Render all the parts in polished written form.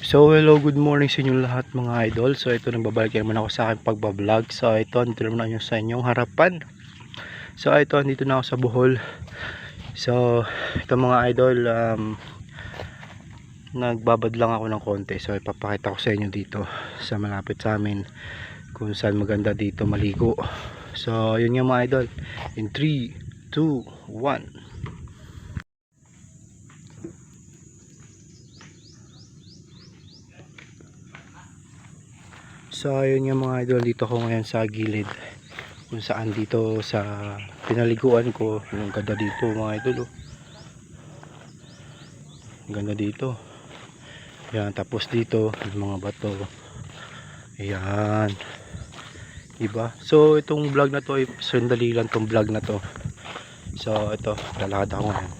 So hello, good morning sa inyo lahat mga idol. So ito, nagbabalik naman ako sa aking pagbablog. So ito, andito naman ako sa inyong harapan. So ito, andito na ako sa Bohol. So ito mga idol, nagbabad lang ako ng konti. So ipapakita ko sa inyo dito sa malapit sa amin kung saan maganda dito maligo. So yun nga mga idol, in 3, 2, 1. So ayun nga mga idol, dito ko ngayon sa gilid kung saan dito sa pinaliguan ko. Ang ganda dito mga idol, oh. Ang ganda dito. Yan, tapos dito yung mga bato. Ayan, diba? So itong vlog na to ay sandali lang, tong vlog na to. So ito, lalakad ako ngayon.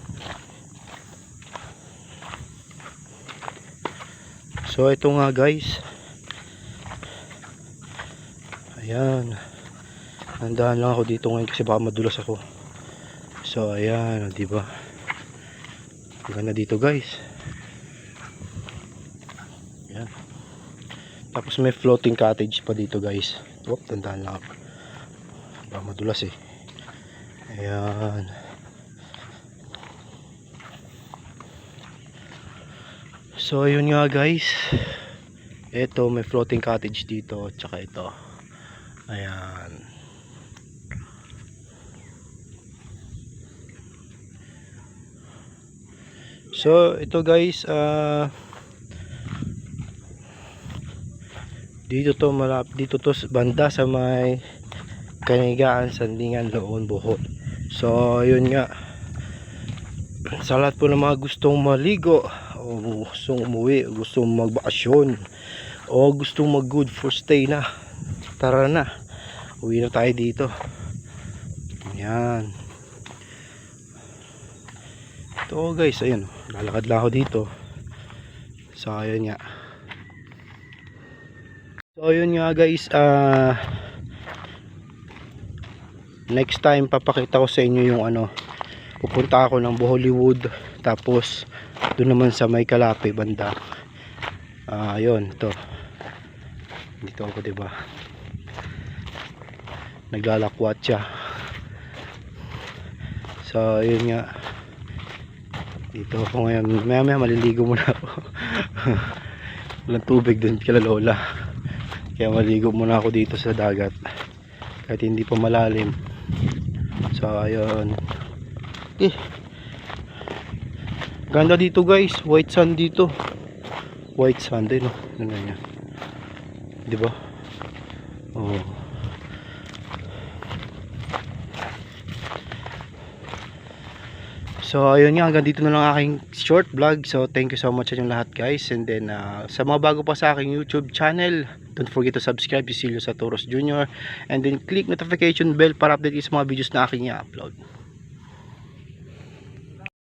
So ito nga guys, ayan, nandahan lang ako dito ngayon kasi baka madulas ako. So ayan, diba? Ang ganda dito guys. Ayan. Tapos may floating cottage pa dito guys. Whoop, nandahan lang ako, baka madulas eh. Ayan. So ayun nga guys, ito may floating cottage dito, tsaka ito. Ayan. So ito guys, dito to banda sa may Kanigaan, Sandingan, Loon, Bohol. So yun nga, sa lahat po ng mga gustong maligo o gustong umuwi, o gustong magbakasyon, o gustong mag good for stay na, tara na, uwi na tayo dito. Ayan. Ito guys, ayun, lalakad lang ako dito. So ayun nga. So ayun nga guys, next time papakita ko sa inyo yung pupunta ako ng Bohollywood, tapos doon naman sa may Kalape banda. Ayun, ito. Dito ako, diba? Naglalakwat siya. So ayun nga, dito ako ngayon. Maya maliligo muna ako. Walang tubig dun kila lola, kaya maligo muna ako dito sa dagat kahit hindi pa malalim. So ayun, ganda dito guys, white sand dito, white sand din, oh. Ano yan, diba? Oh. So ayun nga, hanggang dito na lang aking short vlog. So thank you so much sa inyong lahat guys. And then sa mga bago pa sa aking YouTube channel, don't forget to subscribe, Cecilio Satoros Jr. And then click notification bell para update sa mga videos na aking i-upload.